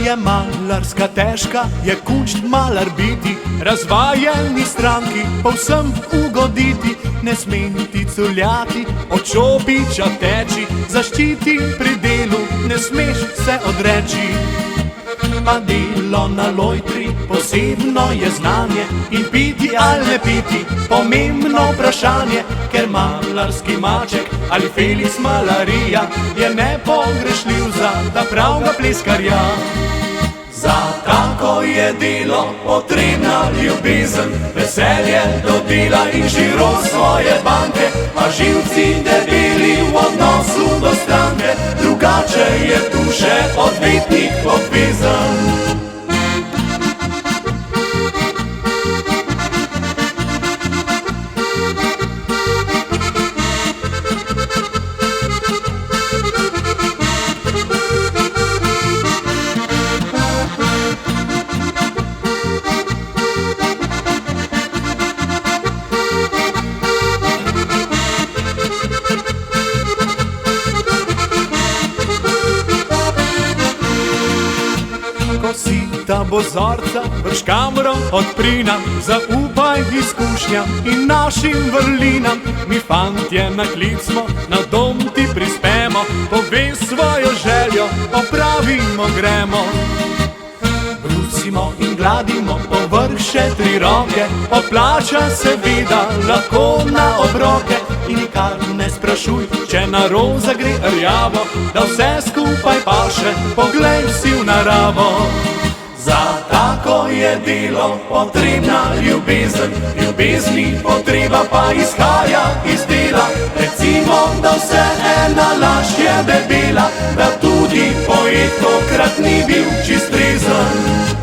je malarska težka, je kunšt malar biti, razvajeni stranki povsem ugoditi, ne smeti culjati, od šopiča teči, zaščiti pri delu, ne smeš se odreči. Pa delo na lojtri, posebno je znanje, in piti ali ne piti, pomembno vprašanje, ker malarski maček ali Felic Malarija je nepogrešljiv za ta pravga pleskarja. Za tako je delo potrebna ljubezen, veselje do dela in žiro svoje banke, a živci debeli v odnosu do stranke, drugače je tu še odvetnik obvezen. Ko si ta bozorca vrš kamero odprinam, zaupaj izkušnjam in našim vrlinam. Mi fantje na klic smo, na dom ti prispemo, povej svojo željo, opravimo gremo. Brusimo in gladimo povrh še 3 roke, poplača seveda lahko na obroke. In nikar ne sprašuj, če na roza gre rjavo, da vse skupaj paše, poglej si v naravo. Za tako je delo potrebna ljubezen, ljubezni potreba pa izhaja iz dela. Recimo, da vse ena laž je debela, da tudi poet tokrat ni bil čist trezen.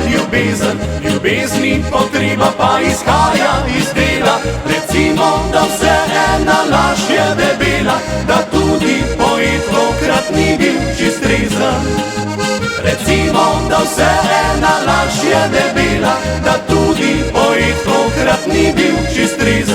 Ljubezen, ljubezni potreba pa izhaja iz dela. Recimo, da vse ena laž je debela, da tudi poet tokrat ni bil čist trezen. Recimo, da vse ena laž je debela, da tudi poet tokrat ni bil čist trezen.